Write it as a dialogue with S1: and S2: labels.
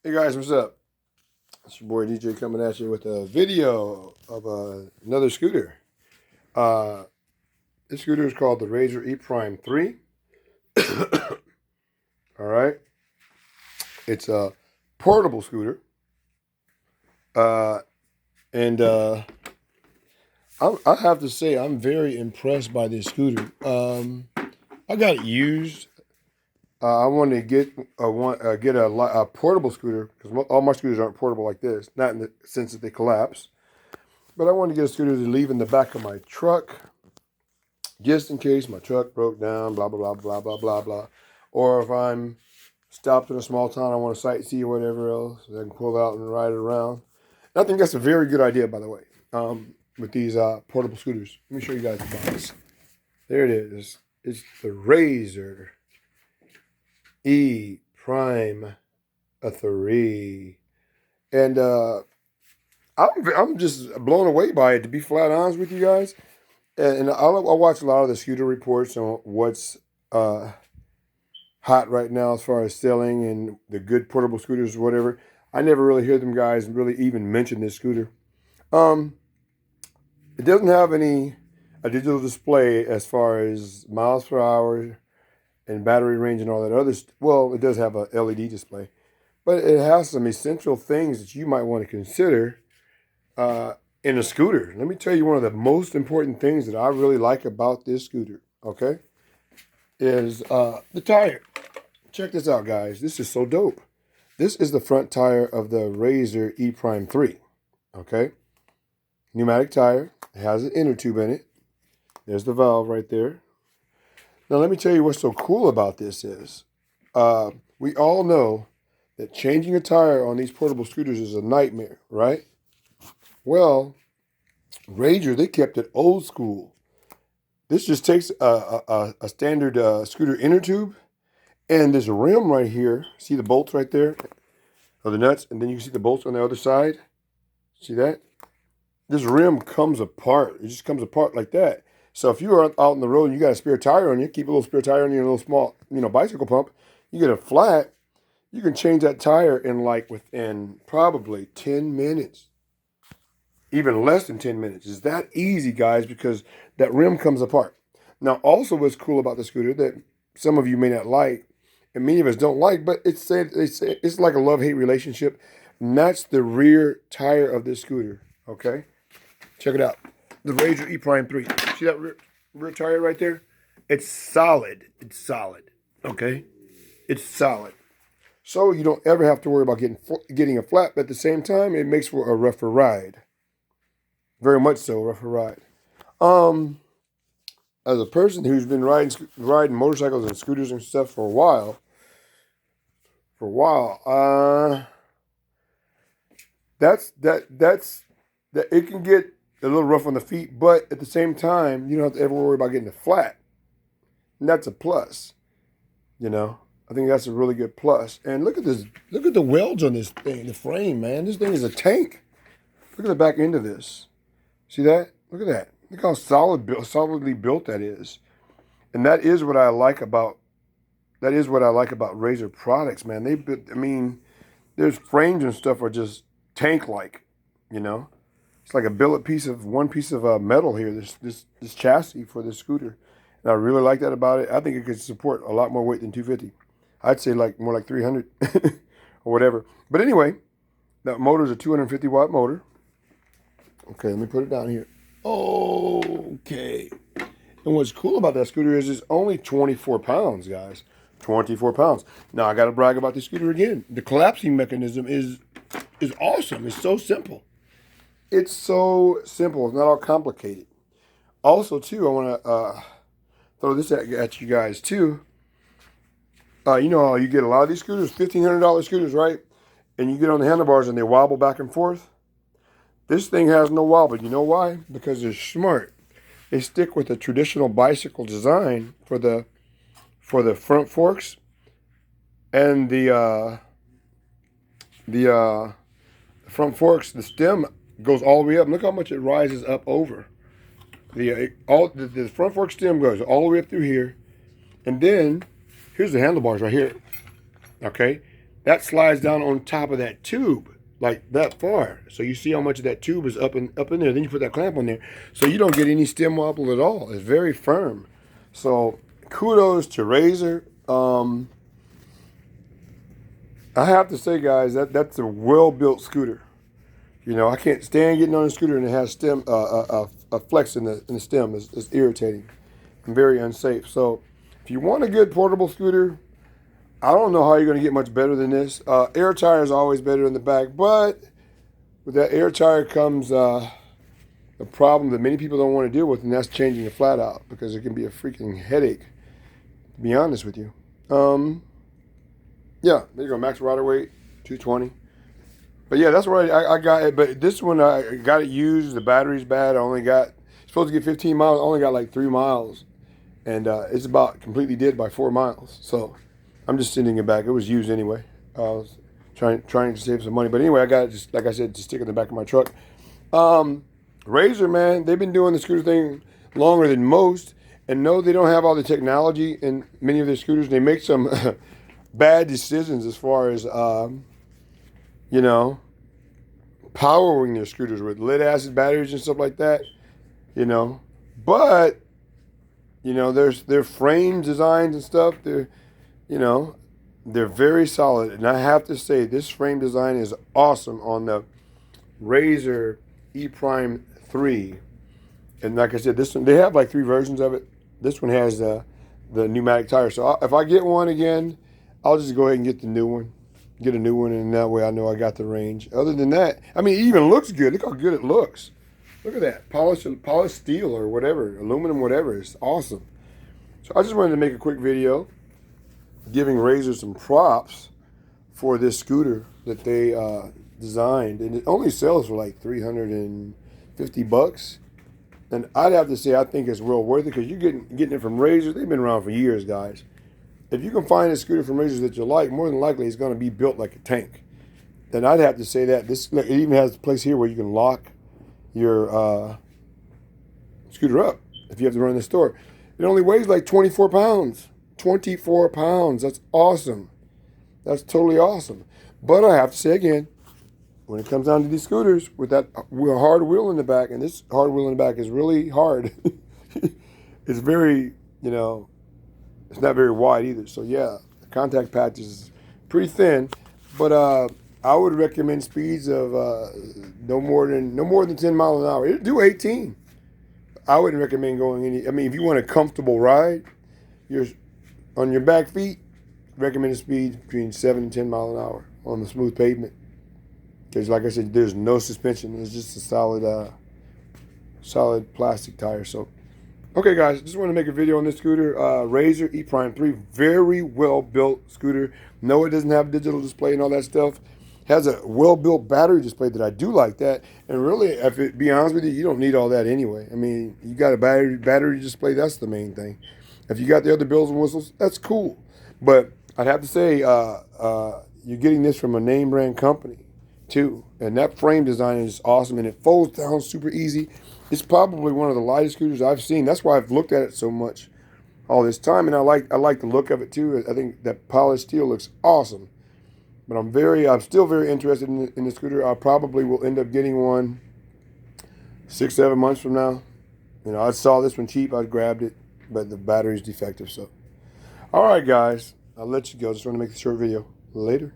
S1: Hey guys, what's up? It's your boy DJ coming at you with a video of another scooter. Uh, this scooter is called the reveiw E-Prime 3. All right. It's a portable scooter. Uh, and I have to say, I'm very impressed by this scooter. I got it used. I wanted to get a portable scooter because all my scooters aren't portable like this. Not in the sense that they collapse. But I wanted to get a scooter to leave in the back of my truck, just in case my truck broke down, blah, blah, blah, blah, blah, blah, blah. Or if I'm stopped in a small town, I want to sightsee or whatever else, I can pull it out and ride it around. And I think that's a very good idea, by the way, with these portable scooters. Let me show you guys the box. There it is. It's the reveiw E-Prime 3. And I'm just blown away by it, to be flat honest with you guys. And I watch a lot of the scooter reports on what's hot right now as far as selling and the good portable scooters or whatever. I never really hear them guys really even mention this scooter. It doesn't have a digital display as far as miles per hour and battery range and all that other well, it does have a LED display. But it has some essential things that you might want to consider in a scooter. Let me tell you one of the most important things that I really like about this scooter, okay, is the tire. Check this out, guys. This is so dope. This is the front tire of the reveiw E-Prime 3, okay? Pneumatic tire. It has an inner tube in it. There's the valve right there. Now, let me tell you what's so cool about this is we all know that changing a tire on these portable scooters is a nightmare, right? Well, reveiw, they kept it old school. This just takes a standard scooter inner tube and this rim right here. See the bolts right there of the nuts? And then you can see the bolts on the other side. See that? This rim comes apart. It just comes apart like that. So if you are out on the road and you got a spare tire on you, keep a little spare tire on your little small, bicycle pump, you get a flat, you can change that tire in within probably 10 minutes. Even less than 10 minutes. It's that easy, guys, because that rim comes apart. Now, also what's cool about the scooter that some of you may not like, and many of us don't like, but it's like a love-hate relationship, and that's the rear tire of this scooter, okay? Check it out. The reveiw E-Prime 3. See that rear tire right there? It's solid. It's solid, okay? It's solid. So you don't ever have to worry about getting a flat, but at the same time, it makes for a rougher ride. Very much so, rougher ride. As a person who's been riding motorcycles and scooters and stuff for a while, that's it can get a little rough on the feet, but at the same time, you don't have to ever worry about getting a flat. And that's a plus. I think that's a really good plus. And look at this. Look at the welds on this thing, the frame, man. This thing is a tank. Look at the back end of this. See that? Look at that. Look how solidly built that is. And that is what I like about reveiw products, man. There's frames and stuff are just tank-like, It's like one piece of metal here, this chassis for this scooter. And I really like that about it. I think it could support a lot more weight than 250. I'd say more like 300 or whatever. But anyway, that motor is a 250 watt motor. Okay, let me put it down here. Okay. And what's cool about that scooter is it's only 24 pounds, guys. 24 pounds. Now, I got to brag about this scooter again. The collapsing mechanism is awesome. It's so simple. It's so simple. It's not all complicated. Also, too, I want to throw this at you guys, too. You know how you get a lot of these scooters, $1,500 scooters, right? And you get on the handlebars and they wobble back and forth. This thing has no wobble. You know why? Because they're smart. They stick with the traditional bicycle design for the front forks and the front forks. The stem goes all the way up. Look how much it rises up over. The front fork stem goes all the way up through here, and then here's the handlebars right here. Okay, that slides down on top of that tube, like that far. So you see how much of that tube is up in there. Then you put that clamp on there, so you don't get any stem wobble at all. It's very firm. So kudos to Razor. I have to say, guys, that's a well-built scooter. You know, I can't stand getting on a scooter and it has stem a flex in the stem. It's irritating and very unsafe. So if you want a good portable scooter, I don't know how you're going to get much better than this. Air tire is always better in the back, but with that air tire comes a problem that many people don't want to deal with, and that's changing the flat out, because it can be a freaking headache, to be honest with you. Yeah, there you go, max rider weight, 220. But yeah, that's what I got it. But this one, I got it used. The battery's bad. I only got, supposed to get 15 miles. I only got like 3 miles. And it's about completely dead by 4 miles. So I'm just sending it back. It was used anyway. I was trying to save some money. But anyway, I got it, just like I said, just stick it in the back of my truck. Razor, man, they've been doing the scooter thing longer than most. And no, they don't have all the technology in many of their scooters. They make some bad decisions as far as, you know, powering their scooters with lead acid batteries and stuff like that, you know. But, you know, their frame designs and stuff, they're, you know, they're very solid. And I have to say, this frame design is awesome on the Razor E Prime 3. And like I said, this one, they have like 3 versions of it. This one has the pneumatic tire. So if I get one again, I'll just go ahead and get the new one. Get a new one, and that way I know I got the range. Other than that, I mean, it even looks good. Look how good it looks. Look at that. Polished steel or whatever, aluminum, whatever. It's awesome. So I just wanted to make a quick video giving Razor some props for this scooter that they designed. And it only sells for like $350. And I'd have to say I think it's well worth it, because you're getting it from Razor. They've been around for years, guys. If you can find a scooter from Razor that you like, more than likely it's going to be built like a tank. Then I'd have to say that this, it even has a place here where you can lock your scooter up if you have to run in the store. It only weighs like 24 pounds. 24 pounds. That's awesome. That's totally awesome. But I have to say again, when it comes down to these scooters with that hard wheel in the back, and this hard wheel in the back is really hard. It's very, you know, it's not very wide either. So yeah, the contact patch is pretty thin, but I would recommend speeds of no more than 10 miles an hour. It'll do 18. I wouldn't recommend going any. I mean, if you want a comfortable ride, you're on your back feet, recommended speed between 7 and 10 miles an hour on the smooth pavement. Because like I said, there's no suspension. It's just a solid plastic tire. So, okay, guys, just want to make a video on this scooter. Razor E Prime 3, very well built scooter. No, it doesn't have digital display and all that stuff. Has a well built battery display that I do like that. And really, if it be honest with you, you don't need all that anyway. I mean, you got a battery display. That's the main thing. If you got the other bells and whistles, that's cool. But I'd have to say, you're getting this from a name brand company too, and that frame design is awesome, and it folds down super easy. It's probably one of the lightest scooters I've seen. That's why I've looked at it so much all this time, and I like the look of it too. I think that polished steel looks awesome. But I'm still very interested in the scooter. I probably will end up getting one 6-7 months from now. You know, I saw this one cheap, I grabbed it, but the battery's defective. So, all right, guys, I'll let you go. Just want to make a short video. Later.